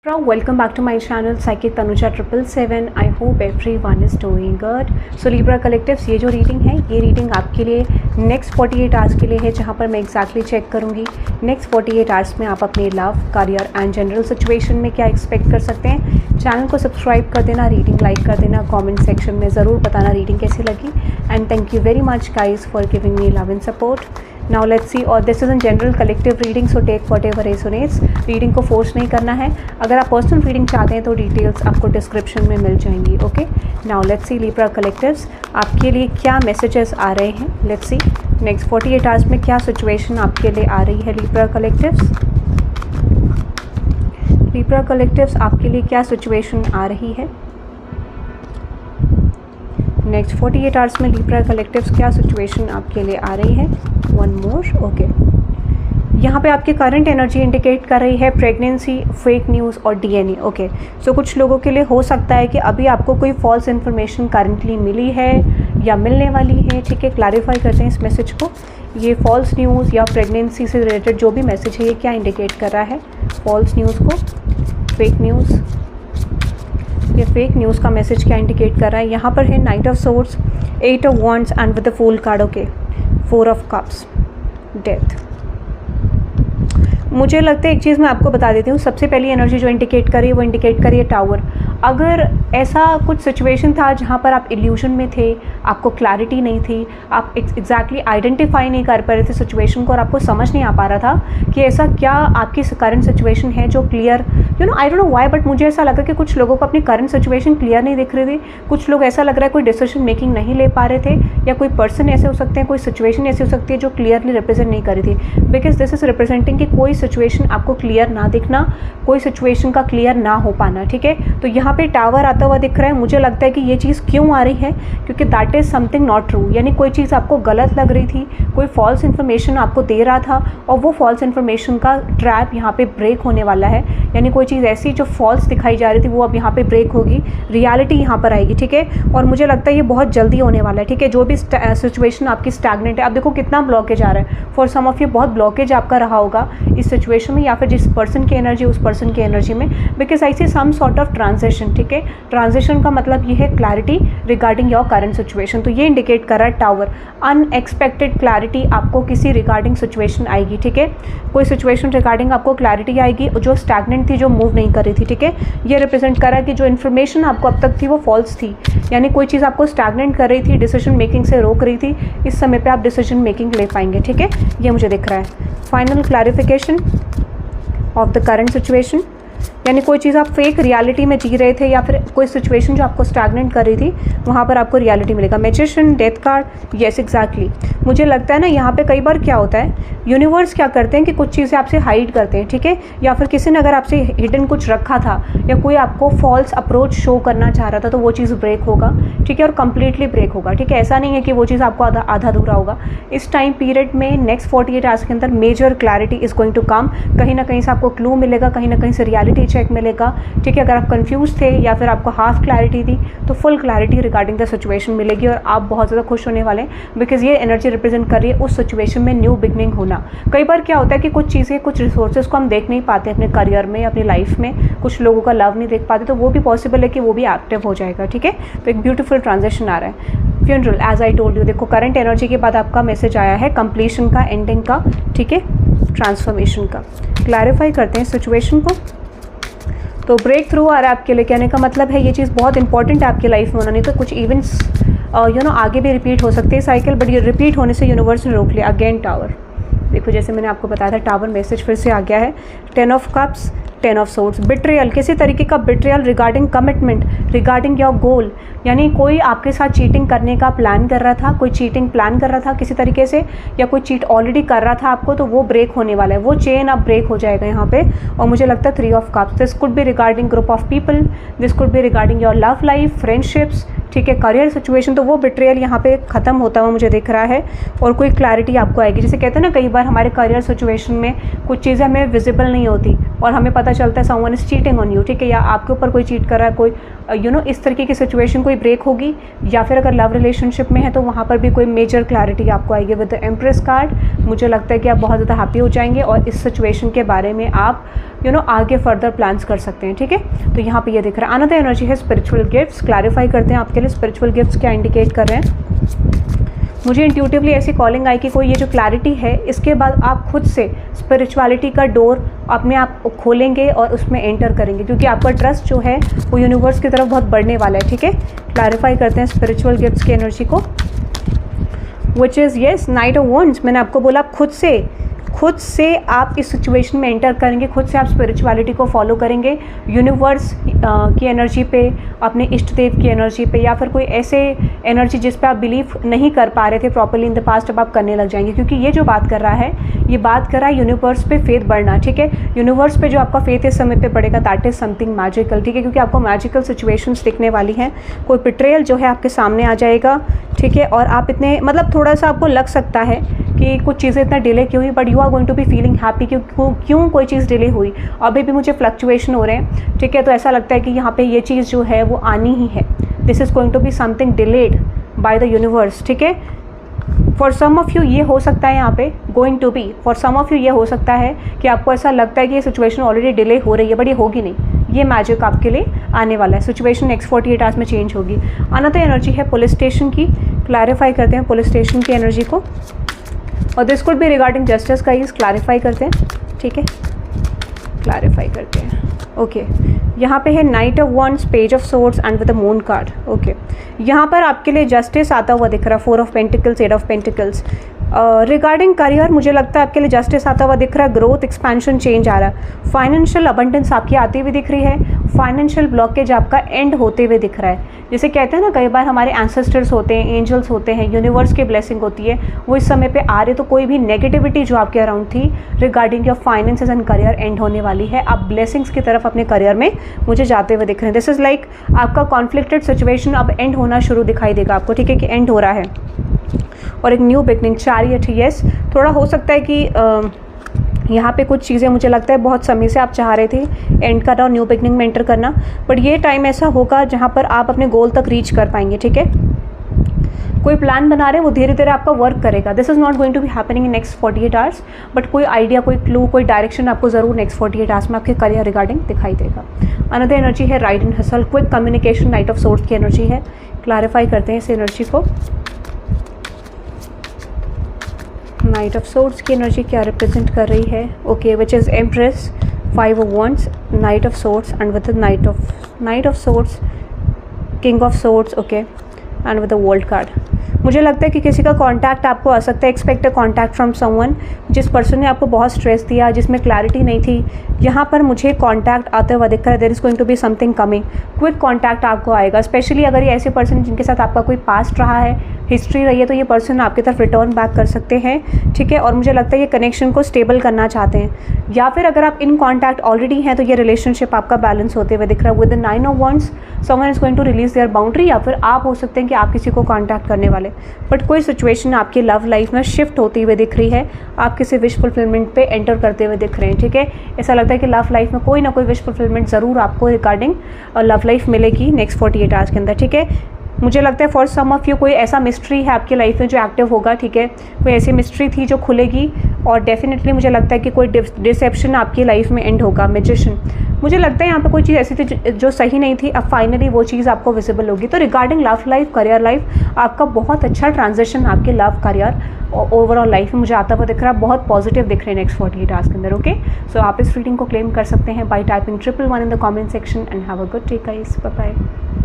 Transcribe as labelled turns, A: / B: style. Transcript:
A: Welcome back to my channel Psychic Tanuja 777. I hope everyone is doing good. So Libra Collectives, ये जो reading है ये reading आपके लिए नेक्स्ट 48 आवर्स के लिए है, जहाँ पर मैं एग्जैक्टली चेक करूँगी नेक्स्ट 48 आवर्स में आप अपने love, career and general situation में क्या एक्सपेक्ट कर सकते हैं। चैनल को सब्सक्राइब कर देना, रीडिंग लाइक कर देना, कमेंट सेक्शन में ज़रूर बताना रीडिंग कैसी लगी। And thank you very much guys for giving me love and support. Now let's see, और this is an general collective reading, so take whatever resonates. Reading को force नहीं करना है। अगर आप पर्सनल रीडिंग चाहते हैं तो डिटेल्स आपको डिस्क्रिप्शन में मिल जाएंगी। Okay, now let's C Libra collectives आपके लिए क्या मैसेजेस आ रहे हैं। लेट्स सी नेक्स्ट 48 आवर्स में क्या सिचुएशन आपके लिए आ रही है। लिब्रा कलेक्टिव्स, लिब्रा कलेक्टिव्स आपके लिए क्या सिचुएशन आ रही है नेक्स्ट 48 आवर्स में। लिब्रा कलेक्टिव्स क्या सिचुएशन आपके लिए आ रही है। One more. ओके, यहाँ पे आपकी करंट एनर्जी इंडिकेट कर रही है प्रेगनेंसी, फेक न्यूज़ और डीएनए। ओके, सो कुछ लोगों के लिए हो सकता है कि अभी आपको कोई फॉल्स इन्फॉर्मेशन करंटली मिली है या मिलने वाली है। ठीक है, क्लैरिफाई करते हैं इस मैसेज को। ये फॉल्स न्यूज़ या प्रेगनेंसी से रिलेटेड जो भी मैसेज है ये क्या इंडिकेट कर रहा है। फॉल्स न्यूज़ को, फेक न्यूज़, ये फेक न्यूज़ का मैसेज क्या इंडिकेट कर रहा है। यहाँ पर है knight of swords, 8 of wands and with the fool card. Okay, 4 of cups, death. मुझे लगता है एक चीज़ मैं आपको बता देती हूँ, सबसे पहली एनर्जी जो इंडिकेट करी है वो इंडिकेट करी है टावर। अगर ऐसा कुछ सिचुएशन था जहाँ पर आप इल्यूजन में थे, आपको क्लैरिटी नहीं थी, आप एग्जैक्टली आइडेंटिफाई नहीं कर पा रहे थे सिचुएशन को और आपको समझ नहीं आ पा रहा था कि ऐसा क्या आपकी करंट सिचुएशन है जो clear, I don't know why, but मुझे ऐसा लगा कि कुछ लोगों को अपनी करंट सिचुएशन क्लियर नहीं दिख रही थी। कुछ लोग ऐसा लग रहा है कोई डिसीजन मेकिंग नहीं ले पा रहे थे, या कोई पर्सन ऐसे हो सकते हैं, कोई सिचुएशन ऐसी हो सकती है जो क्लियरली रिप्रेजेंट नहीं करी थी। बिकॉज दिस इज रिप्रेजेंटिंग कि कोई सिचुएशन आपको क्लियर ना दिखना, कोई सिचुएशन का क्लियर ना हो पाना। ठीक है, तो यहाँ पे टावर आता हुआ दिख रहा है। मुझे लगता है कि ये चीज़ क्यों आ रही है, क्योंकि that is something not true, यानी कोई चीज़ आपको गलत लग रही थी, कोई फॉल्स इन्फॉर्मेशन आपको दे रहा था और वो फॉल्स इन्फॉर्मेशन का ट्रैप यहाँ पे ब्रेक होने वाला है। यानी कोई चीज़ ऐसी जो फॉल्स दिखाई जा रही थी वो अब यहाँ पे ब्रेक होगी, रियलिटी यहाँ पर आएगी। ठीक है, और मुझे लगता है ये बहुत जल्दी होने वाला है। ठीक है, जो भी सिचुएशन आपकी स्टैग्नेंट है, अब देखो कितना ब्लॉकेज आ रहा है। फॉर सम ऑफ यू बहुत ब्लॉकेज आपका रहा होगा इस सिचुएशन में, या फिर जिस पर्सन की एनर्जी उस पर्सन की एनर्जी में, because I see some sort of transition. ठीक है, ट्रांजिशन का मतलब ये है clarity regarding your current situation. तो ये इंडिकेट कर रहा है टावर, अनएक्सपेक्टेड क्लैरिटी आपको किसी रिगार्डिंग सिचुएशन आएगी। ठीक है, कोई सिचुएशन रिगार्डिंग आपको क्लैरिटी आएगी जो स्टैग्नेंट थी, जो मूव नहीं कर रही थी। ठीक है, ये रिप्रेजेंट कर रहा है कि जो इन्फॉर्मेशन आपको अब तक थी वो फॉल्स थी, यानी कोई चीज़ आपको स्टैग्नेंट कर रही थी, डिसीजन मेकिंग से रोक रही थी। इस समय पे आप डिसीजन मेकिंग ले पाएंगे। ठीक है, ये मुझे दिख रहा है। Final clarification of the current situation, यानी कोई चीज़ आप फेक रियलिटी में जी रहे थे, या फिर कोई सिचुएशन जो आपको स्टैग्नेंट कर रही थी वहाँ पर आपको रियलिटी मिलेगा। Magician, death card, yes exactly. मुझे लगता है ना यहाँ पे कई बार क्या होता है, यूनिवर्स क्या करते हैं कि कुछ चीज़ें आपसे हाइड करते हैं। ठीक है, या फिर किसी ने अगर आपसे हिडन कुछ रखा था, या कोई आपको फॉल्स अप्रोच शो करना चाह रहा था, तो वो चीज़ ब्रेक होगा। ठीक है, और कंप्लीटली ब्रेक होगा। ठीक है, ऐसा नहीं है कि वो चीज़ आपको आधा अधूरा होगा। इस टाइम पीरियड में नेक्स्ट 48 आवर्स के अंदर major clarity is going to come. कहीं ना कहीं से आपको क्लू मिलेगा, कहीं ना कहीं से रियलिटी चेक मिलेगा। ठीक है, अगर आप कंफ्यूज थे या फिर आपको हाफ क्लैरिटी थी तो full clarity regarding the situation मिलेगी और आप बहुत ज़्यादा खुश होने वाले हैं, बिकॉज ये एनर्जी रिप्रेजेंट कर रही है उस सिचुएशन में न्यू बिगनिंग होना। कई बार क्या होता है कि कुछ चीज़ें, कुछ रिसोर्सेज को हम देख नहीं पाते अपने करियर में, अपनी लाइफ में, कुछ लोगों का लव नहीं देख पाते, तो वो भी पॉसिबल है कि वो भी एक्टिव हो जाएगा। ठीक है, तो एक ब्यूटीफुल ट्रांजेक्शन आ रहा है। Funeral, as I told you, देखो करंट एनर्जी के बाद आपका मैसेज आया है कंप्लीशन का, एंडिंग का। ठीक है, ट्रांसफॉर्मेशन का। क्लैरिफाई करते हैं सिचुएशन को। तो ब्रेक थ्रू आ रहा है आपके लिए, कहने का मतलब है ये चीज़ बहुत इंपॉर्टेंट है आपकी लाइफ में होना, नहीं तो कुछ इवेंट्स आगे भी रिपीट हो सकते हैं साइकिल, बट ये रिपीट होने से यूनिवर्स ने रोक लिया। अगेन टावर, देखो जैसे मैंने आपको बताया था टावर मैसेज फिर से आ गया है। 10 of cups, 10 of swords, betrayal, किसी तरीके का betrayal regarding commitment, regarding your goal, यानी कोई आपके साथ चीटिंग करने का प्लान कर रहा था, कोई चीटिंग प्लान कर रहा था किसी तरीके से, या कोई चीट ऑलरेडी कर रहा था आपको, तो वो ब्रेक होने वाला है, वो चेन अब ब्रेक हो जाएगा यहाँ पे। और मुझे लगता है 3 of cups, this could be regarding group of people, this could be regarding your love life, friendships, ठीक है। करियर सिचुएशन तो वो बिट्रेयल यहाँ पे ख़त्म होता हुआ मुझे दिख रहा है और कोई क्लैरिटी आपको आएगी। जैसे कहते हैं ना, कई बार हमारे करियर सिचुएशन में कुछ चीज़ें हमें विजिबल नहीं होती और हमें पता चलता है someone is cheating on you, ठीक है, या आपके ऊपर कोई चीट कर रहा है, कोई इस तरीके की सिचुएशन कोई ब्रेक होगी। या फिर अगर लव रिलेशनशिप में है तो वहाँ पर भी कोई मेजर क्लैरिटी आपको आएगी। विद द एम्प्रेस कार्ड मुझे लगता है कि आप बहुत ज़्यादा हैप्पी हो जाएंगे और इस सिचुएशन के बारे में आप आगे फर्दर प्लान्स कर सकते हैं, ठीक है। तो यहाँ पे ये दिख रहा है। अनदर एनर्जी है स्पिरिचुअल गिफ्ट्स। क्लैरिफाई करते हैं आपके लिए स्पिरिचुअल गिफ्ट्स क्या इंडिकेट कर रहे हैं। मुझे इंट्यूटिवली ऐसी कॉलिंग आई कि कोई ये जो क्लैरिटी है, इसके बाद आप खुद से स्पिरिचुअलिटी का डोर अपने आप खोलेंगे और उसमें एंटर करेंगे, क्योंकि आपका ट्रस्ट जो है वो यूनिवर्स की तरफ बहुत बढ़ने वाला है, ठीक है। क्लैरिफाई करते हैं स्पिरिचुअल गिफ्ट्स की एनर्जी को, which is yes night of wands. मैंने आपको बोला खुद से आप इस सिचुएशन में एंटर करेंगे, खुद से आप स्पिरिचुअलिटी को फॉलो करेंगे, यूनिवर्स की एनर्जी पे, अपने इष्ट देव की एनर्जी पे, या फिर कोई ऐसे एनर्जी जिस पे आप बिलीव नहीं कर पा रहे थे प्रॉपर्ली इन द पास्ट, अब आप करने लग जाएंगे। क्योंकि ये जो बात कर रहा है, ये बात कर रहा है यूनिवर्स पे फेथ बढ़ना, ठीक है। यूनिवर्स पे जो आपका फेथ इस समय पे पड़ेगा, दैट इज समथिंग मैजिकल, ठीक है, क्योंकि आपको मैजिकल सिचुएशंस दिखने वाली हैं। कोई बिट्रेयल जो है आपके सामने आ जाएगा, ठीक है, और आप इतने थोड़ा सा आपको लग सकता है कि कुछ चीज़ें इतना डिले क्यों हुई, but you are going to be feeling happy क्यों कोई चीज़ डिले हुई। अभी भी मुझे फ्लक्चुएशन हो रहे हैं, ठीक है, तो ऐसा लगता है कि यहाँ पे ये चीज़ जो है वो आनी ही है। This is going to be something delayed by the universe, ठीक है। फॉर सम ऑफ यू ये हो सकता है यहाँ पे going to be, for some of you ये हो सकता है कि आपको ऐसा लगता है कि ये सिचुएशन ऑलरेडी डिले हो रही है, बट ये होगी नहीं, ये मैजिक आपके लिए आने वाला है। सिचुएशन नेक्स्ट 48 आवर्स में चेंज होगी। अनदर एनर्जी है पुलिस स्टेशन की। क्लैरिफाई करते हैं पुलिस स्टेशन की एनर्जी को, और this could be regarding justice का इज। क्लैरिफाई करते हैं, ठीक है, क्लैरिफाई करते हैं। ओके, यहाँ पे है knight of wands, page of swords and with the moon card. Okay, यहाँ पर आपके लिए जस्टिस आता हुआ दिख रहा है, 4 of pentacles, 8 of pentacles. Regarding career मुझे लगता है आपके लिए जस्टिस आता हुआ दिख रहा है, ग्रोथ, एक्सपेंशन, चेंज आ रहा है। फाइनेंशियल अबंडेंस आपकी आती हुई दिख रही है, फाइनेंशियल ब्लॉकेज आपका एंड होते हुए दिख रहा है। जैसे कहते हैं ना, कई बार हमारे एंसेस्टर्स होते हैं, एंजल्स होते हैं, यूनिवर्स की ब्लेसिंग होती है, वो इस समय पे आ रहे, तो कोई भी नेगेटिविटी जो आपके अराउंड थी regarding your finances and career and होने वाली है। आप ब्लेसिंग्स की तरफ अपने करियर में मुझे जाते हुए दिख रहे हैं। दिस इज़ लाइक आपका कॉन्फ्लिक्टेड सिचुएशन अब एंड होना शुरू दिखाई देगा आपको, ठीक है, कि एंड हो रहा है और एक न्यू बिगनिंग। चैरियट, यस, थोड़ा हो सकता है कि यहाँ पे कुछ चीज़ें मुझे लगता है बहुत समय से आप चाह रहे थे एंड करना और न्यू बिगनिंग में एंटर करना, बट ये टाइम ऐसा होगा जहाँ पर आप अपने गोल तक रीच कर पाएंगे, ठीक है। कोई प्लान बना रहे हैं, वो धीरे धीरे आपका वर्क करेगा। This is not going to be happening in next 48 hours, but कोई आइडिया, कोई क्लू, कोई डायरेक्शन आपको ज़रूर नेक्स्ट 48 आवर्स में आपके करियर रिगार्डिंग दिखाई देगा। अनदर एनर्जी है ride and hustle, quick communication, night of swords की एनर्जी है। क्लैरिफाई करते हैं इस एनर्जी को। नाइट ऑफ सोर्ड्स की एनर्जी क्या रिप्रेजेंट कर रही है? Okay, which is empress, 5 of wands, night of swords and with night of swords, king of swords, okay, and with the world card. मुझे लगता है कि किसी का कांटेक्ट आपको आ सकता है, expect a contact from someone. जिस पर्सन ने आपको बहुत स्ट्रेस दिया, जिसमें क्लैरिटी नहीं थी, यहाँ पर मुझे कांटेक्ट आते हुआ दिख रहा है। There is going to be something coming, quick contact आपको आएगा। स्पेशली अगर ये ऐसे पर्सन जिनके साथ आपका कोई पास्ट रहा है, हिस्ट्री रही है, तो ये पर्सन आपकी तरफ रिटर्न बैक कर सकते हैं, ठीक है। और मुझे लगता है ये कनेक्शन को स्टेबल करना चाहते हैं, या फिर अगर आप इन कॉन्टैक्ट ऑलरेडी हैं तो ये रिलेशनशिप आपका बैलेंस होते हुए दिख रहा है। With the 9 of wands, someone is going to release their boundary, या फिर आप हो सकते हैं कि आप किसी को कॉन्टैक्ट करने वाले, बट कोई सिचुएशन आपकी लव लाइफ में शिफ्ट होती हुई दिख रही है। आप किसी विश फुलफिलमेंट पे एंटर करते हुए दिख रहे हैं, ठीक है। ऐसा लगता है कि लव लाइफ में कोई ना कोई विश फुलफिलमेंट ज़रूर आपको रिगार्डिंग लव लाइफ मिलेगी नेक्स्ट 48 आवर्स के अंदर, ठीक है। मुझे लगता है फॉर सम ऑफ यू कोई ऐसा मिस्ट्री है आपकी लाइफ में जो एक्टिव होगा, ठीक है। कोई ऐसी मिस्ट्री थी जो खुलेगी, और डेफिनेटली मुझे लगता है कि कोई डिसेप्शन आपकी लाइफ में एंड होगा। मैजिशियन, मुझे लगता है यहाँ पे कोई चीज़ ऐसी थी जो सही नहीं थी, अब फाइनली वो चीज़ आपको विजिबल होगी। तो regarding love life, career life, आपका बहुत अच्छा ट्रांजिशन आपके लव, करियर और ओवरऑल लाइफ में मुझे आता हुआ दिख रहा है। बहुत पॉजिटिव दिख रहे हैं नेक्स्ट 48 आवर्स के अंदर, ओके। सो आप इस रीडिंग को क्लेम कर सकते हैं by typing 111 in the comment section, and have a good day guys, bye bye.